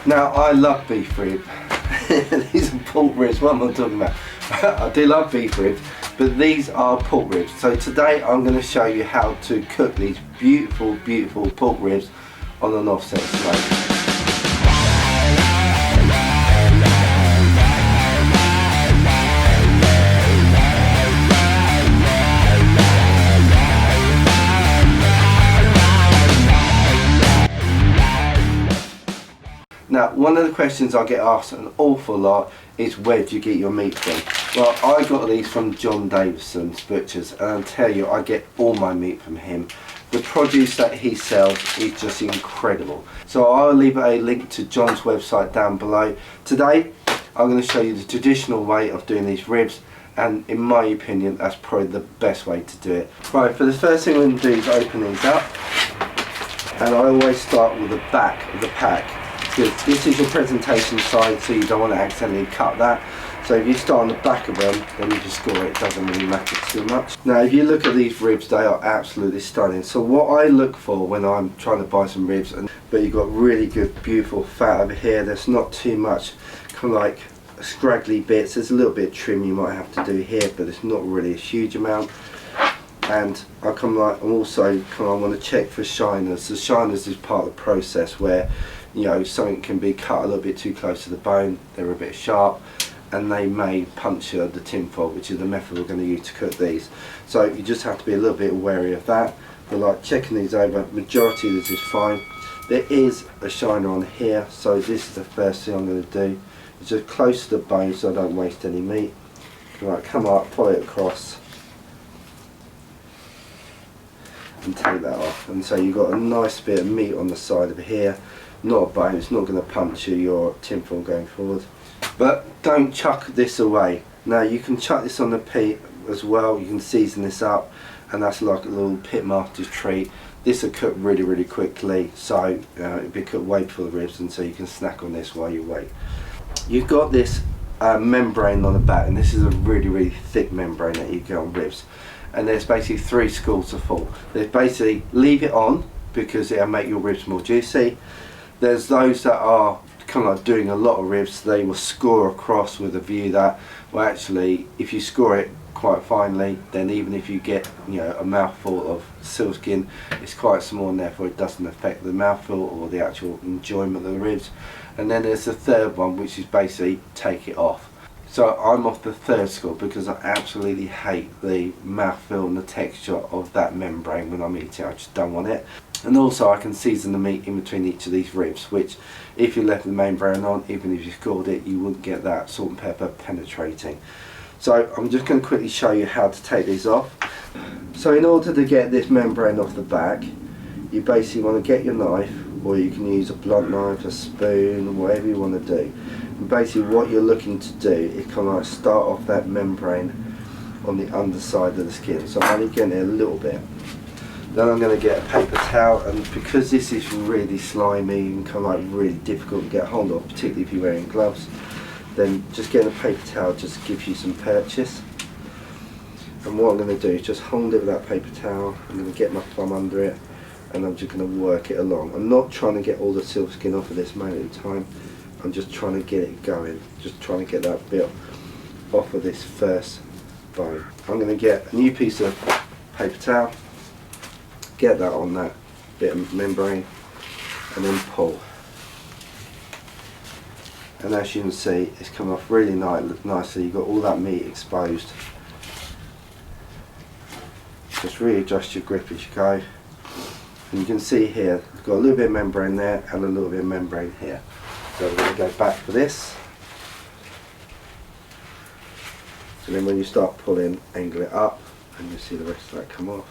Now I love beef rib. These are pork ribs, what am I talking about? I do love beef ribs, but these are pork ribs. So today I'm going to show you how to cook these beautiful, beautiful pork ribs on an offset smoke. Now, one of the questions I get asked an awful lot is, where do you get your meat from? Well, I got these from John Davison's Butchers, and I'll tell you, I get all my meat from him. The produce that he sells is just incredible. So I'll leave a link to John's website down below. Today, I'm going to show you the traditional way of doing these ribs, and in my opinion, that's probably the best way to do it. Right, for the first thing we're going to do is open these up, and I always start with the back of the pack. This is your presentation side, so you don't want to accidentally cut that. So if you start on the back of them, then you just score it, it doesn't really matter too much. Now if you look at these ribs, they are absolutely stunning. So what I look for when I'm trying to buy some ribs, but you've got really good beautiful fat over here, there's not too much kind of like scraggly bits. There's a little bit of trim you might have to do here, but it's not really a huge amount. And I also want to check for shiners. The shiners is part of the process where, you know, something can be cut a little bit too close to the bone, they're a bit sharp, and they may puncture the tinfoil, which is the method we're going to use to cook these. So you just have to be a little bit wary of that. But like checking these over, majority of this is fine. There is a shiner on here, so this is the first thing I'm going to do. It's just close to the bone so I don't waste any meat. Right, come up, pull it across, and take that off. And so you've got a nice bit of meat on the side of here. Not a bone, it's not going to puncture your tinfoil going forward. But don't chuck this away. Now you can chuck this on the pit as well, you can season this up, and that's like a little pitmaster's treat. This will cook really, really quickly, so it'll be cooked way before the ribs, and so you can snack on this while you wait. You've got this membrane on the back, and this is a really, really thick membrane that you get on ribs. And there's basically 3 schools of thought. There's basically leave it on because it'll make your ribs more juicy. There's those that are kind of like doing a lot of ribs, they will score across with a view that, well, actually if you score it quite finely, then even if you get, you know, a mouthful of sealskin, it's quite small and therefore it doesn't affect the mouthful or the actual enjoyment of the ribs. And then there's the third one, which is basically take it off. So I'm off the third school because I absolutely hate the mouthfeel and the texture of that membrane when I'm eating. I just don't want it. And also I can season the meat in between each of these ribs, which if you left the membrane on, even if you scored it, you wouldn't get that salt and pepper penetrating. So I'm just going to quickly show you how to take these off. So in order to get this membrane off the back, you basically want to get your knife, or you can use a blunt knife, a spoon, whatever you want to do. And basically what you're looking to do is kind of like start off that membrane on the underside of the skin. So I'm only getting it a little bit. Then I'm going to get a paper towel, and because this is really slimy and kind of like really difficult to get hold of, particularly if you're wearing gloves, then just getting a paper towel just gives you some purchase. And what I'm going to do is just hold it with that paper towel. I'm going to get my thumb under it, and I'm just going to work it along. I'm not trying to get all the sealskin off at this moment in time. I'm just trying to get it going, just trying to get that bit off of this first bone. I'm going to get a new piece of paper towel, get that on that bit of membrane, and then pull. And as you can see, it's come off really nicely. You've got all that meat exposed. Just readjust your grip as you go. And you can see here, we've got a little bit of membrane there and a little bit of membrane here. So we're going to go back for this. And then when you start pulling, angle it up, and you'll see the rest of that come off.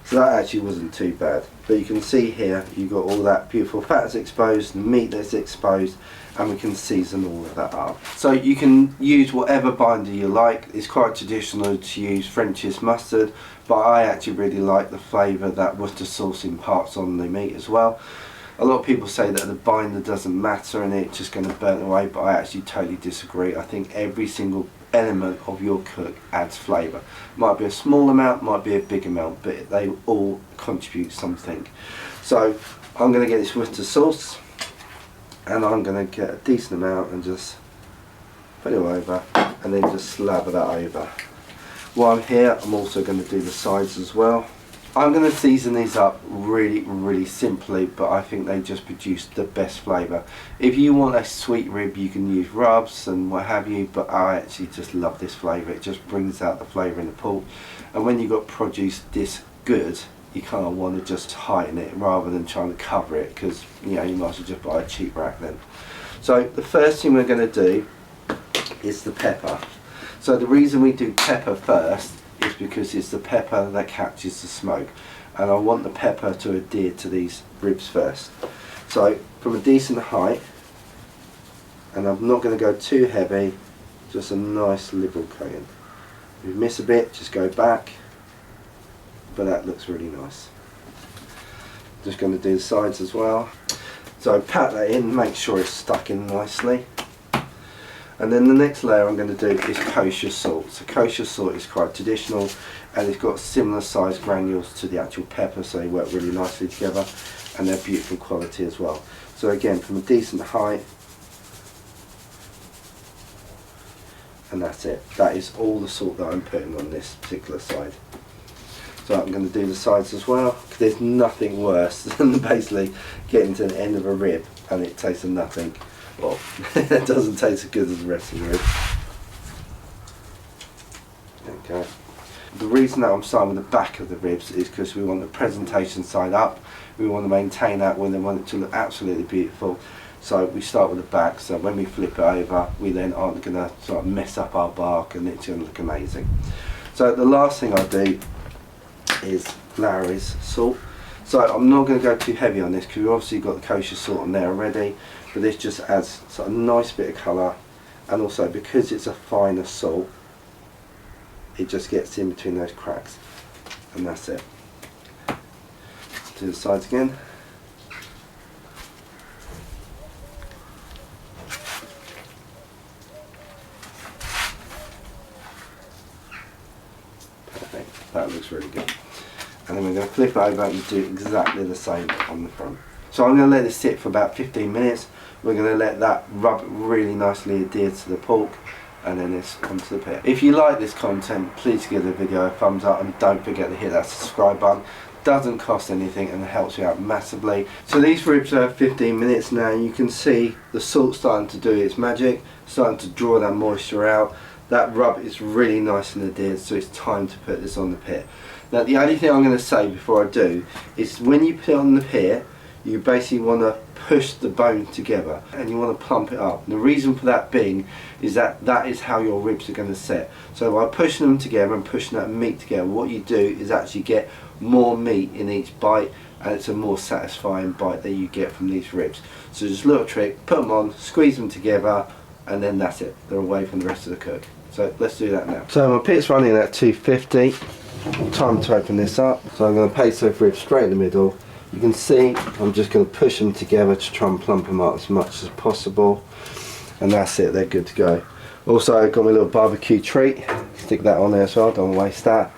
So that actually wasn't too bad. But you can see here, you've got all that beautiful fat that's exposed, the meat that's exposed, and we can season all of that up. So you can use whatever binder you like. It's quite traditional to use French's mustard, but I actually really like the flavour that Worcester sauce imparts on the meat as well. A lot of people say that the binder doesn't matter and it's just going to burn away, but I actually totally disagree. I think every single element of your cook adds flavour. Might be a small amount, might be a big amount, but they all contribute something. So I'm going to get this Worcester sauce, And I'm going to get a decent amount and just put it over and then just slather that over. While I'm here, I'm also going to do the sides as well. I'm going to season these up really simply, but I think they just produce the best flavour. If you want a sweet rib, you can use rubs and what have you, but I actually just love this flavour. It just brings out the flavour in the pork, and when you've got produce this good, you kind of want to just heighten it rather than trying to cover it, because you know, you might as well just buy a cheap rack then. So the first thing we're going to do is the pepper. So the reason we do pepper first is because it's the pepper that catches the smoke, and I want the pepper to adhere to these ribs first. So from a decent height, and I'm not going to go too heavy, just a nice liberal coating. If you miss a bit, just go back, but that looks really nice. Just going to do the sides as well. So pat that in, make sure it's stuck in nicely. And then the next layer I'm going to do is kosher salt. So kosher salt is quite traditional, and it's got similar size granules to the actual pepper, so they work really nicely together, and they're beautiful quality as well. So again, from a decent height, and that's it. That is all the salt that I'm putting on this particular side. So I'm going to do the sides as well, because there's nothing worse than basically getting to the end of a rib and it tastes of nothing. Well, it doesn't taste as good as the rest of the rib. Okay. The reason that I'm starting with the back of the ribs is because we want the presentation side up. We want to maintain that when we want it to look absolutely beautiful. So we start with the back, so when we flip it over, we then aren't going to sort of mess up our bark, and it's going to look amazing. So the last thing I do is Lawry's salt. So I'm not going to go too heavy on this, because we've obviously got the kosher salt on there already, but this just adds sort of a nice bit of colour, and also because it's a finer salt, it just gets in between those cracks, and that's it. Do the sides again. Perfect, that looks really good. And then we're going to flip it over and do exactly the same on the front. So I'm going to let this sit for about 15 minutes. We're going to let that rub really nicely adhere to the pork, and then it's onto the pit. If you like this content, please give the video a thumbs up, and don't forget to hit that subscribe button. Doesn't cost anything and it helps you out massively. So these ribs are 15 minutes now. You can see the salt starting to do its magic, starting to draw that moisture out. That rub is really nice and adhered, so it's time to put this on the pit. Now the only thing I'm going to say before I do is when you put it on the pit, you basically want to push the bone together and you want to plump it up. And the reason for that being is that that is how your ribs are going to set. So by pushing them together and pushing that meat together, what you do is actually get more meat in each bite, and it's a more satisfying bite that you get from these ribs. So just a little trick, put them on, squeeze them together, and then that's it. They're away from the rest of the cook. So let's do that now. So my pit's running at 250. Time to open this up. So I'm going to place those ribs straight in the middle. You can see I'm just going to push them together to try and plump them up as much as possible, and that's it, they're good to go. Also I've got my little barbecue treat, stick that on there as well, don't waste that,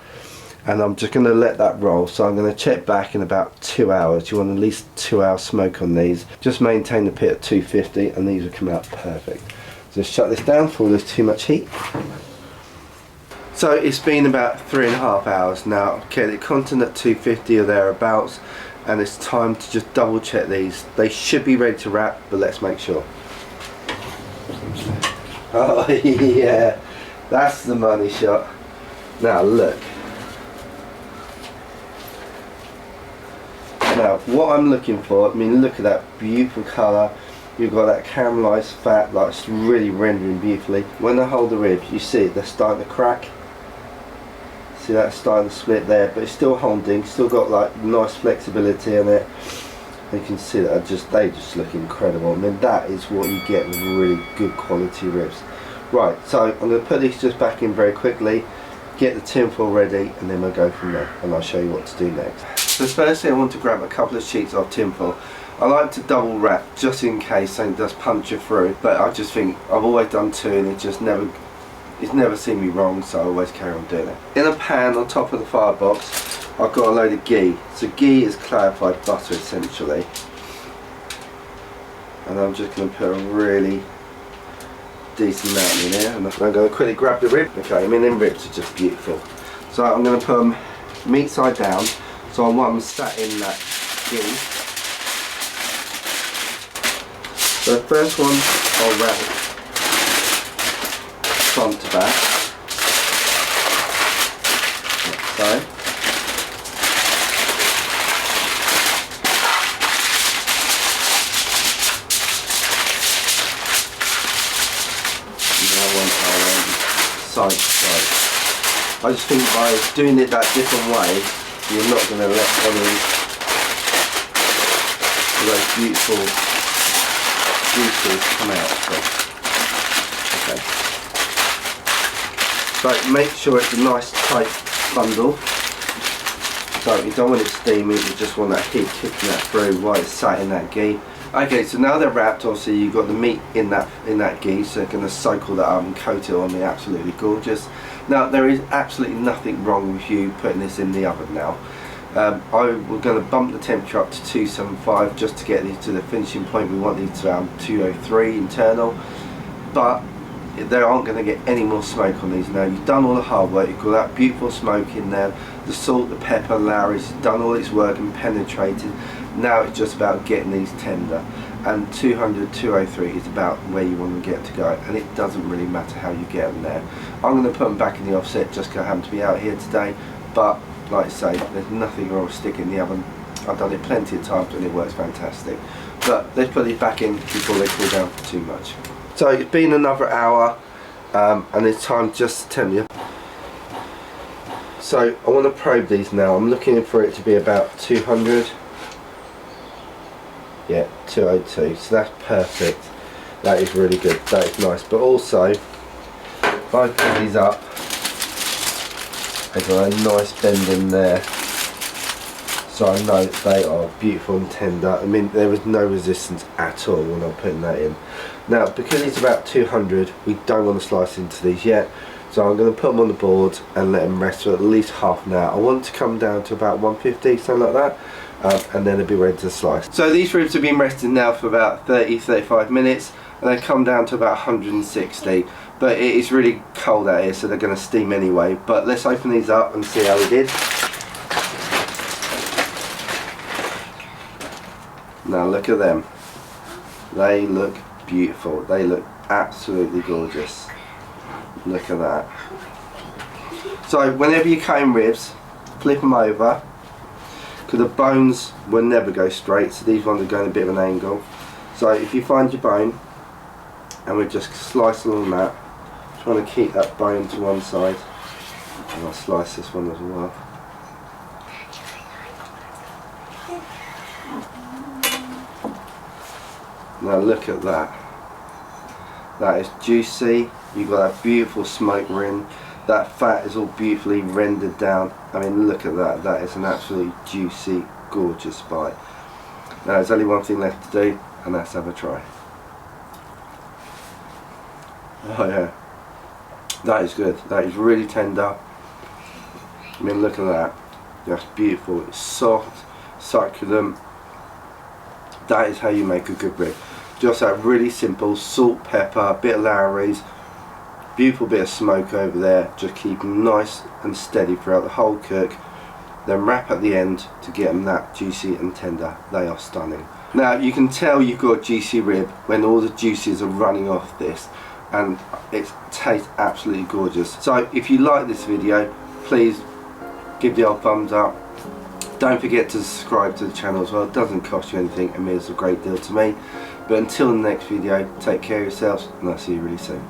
and I'm just going to let that roll. So I'm going to check back in about 2 hours. You want at least 2 hours smoke on these. Just maintain the pit at 250 and these will come out perfect. So just shut this down before there's too much heat. So it's been about 3.5 hours now. Okay, the content at 250 or thereabouts, and it's time to just double check these. They should be ready to wrap, but let's make sure. Oh yeah, that's the money shot. Now look. Now what I'm looking for, I mean look at that beautiful colour. You've got that caramelised fat, like it's really rendering beautifully. When I hold the ribs, you see they're starting to crack. See that starting to split there, but it's still holding, still got like nice flexibility in it. You can see that they just look incredible. I mean that is what you get with really good quality ribs. Right, so I'm going to put these just back in very quickly, get the tinfoil ready, and then we'll go from there, and I'll show you what to do next. So firstly I want to grab a couple of sheets of tinfoil. I like to double wrap just in case something does puncture through, but I just think I've always done two and it's never seen me wrong, so I always carry on doing it. In a pan on top of the firebox, I've got a load of ghee. So ghee is clarified butter essentially. and I'm just going to put a really decent amount in here, and I'm going to quickly grab the rib. Okay, I mean them ribs are just beautiful. So I'm going to put them meat side down, so I want them sat in that ghee. So the first one I'll wrap front to back, like so. Side to side. I just think by doing it that different way, you're not going to let any of those beautiful juices come out. Okay. So make sure it's a nice tight bundle. So you don't want it steamy, you just want that heat kicking that through while it's sat in that ghee. Okay, so now they're wrapped, obviously you've got the meat in that ghee, so they're going to soak all that up and coat it on me, absolutely gorgeous. Now there is absolutely nothing wrong with you putting this in the oven now. We're going to bump the temperature up to 275 just to get these to the finishing point. We want these to around 203 internal, but they aren't going to get any more smoke on these now. You've done all the hard work, you've got that beautiful smoke in there, the salt, the pepper, Lowry's done all its work and penetrated. Now it's just about getting these tender, and 200, 203 is about where you want them to get to go, and it doesn't really matter how you get them there. I'm going to put them back in the offset just because I happen to be out here today, but like I say, there's nothing wrong with sticking in the oven. I've done it plenty of times and it works fantastic. But let's put these back in before they cool down too much. So it's been another hour, and it's time just to tell you. So I want to probe these now. I'm looking for it to be about 200. Yeah, 202, so that's perfect. That is really good, that is nice. But also, if I put these up, they've got a nice bend in there, so I know they are beautiful and tender. I mean, there was no resistance at all when I'm putting that in. Now, because it's about 200, we don't want to slice into these yet, so I'm going to put them on the board and let them rest for at least half an hour. I want to come down to about 150, something like that. And then they'll be ready to slice. So these ribs have been resting now for about 30-35 minutes, and they come down to about 160, but it is really cold out here, so they're going to steam anyway. But let's open these up and see how we did. Now look at them, they look beautiful, they look absolutely gorgeous. Look at that. So whenever you're cutting ribs, flip them over, because the bones will never go straight, so these ones are going a bit of an angle. So if you find your bone, and we just slice along that, trying to keep that bone to one side, and I'll slice this one as well. Now look at that, that is juicy, you've got that beautiful smoke ring, that fat is all beautifully rendered down. I mean, look at that, that is an absolutely juicy, gorgeous bite. Now there's only one thing left to do, and that's have a try. Oh yeah, that is good, that is really tender. I mean, look at that, that's beautiful, it's soft, succulent. That is how you make a good rib. Just that really simple, salt, pepper, a bit of Lowry's, beautiful bit of smoke over there, just keep them nice and steady throughout the whole cook, then wrap at the end to get them that juicy and tender. They are stunning. Now you can tell you've got a juicy rib when all the juices are running off this, and it tastes absolutely gorgeous. So if you like this video, please give the old thumbs up. Don't forget to subscribe to the channel as well, it doesn't cost you anything and means a great deal to me. But until the next video, take care of yourselves, and I'll see you really soon.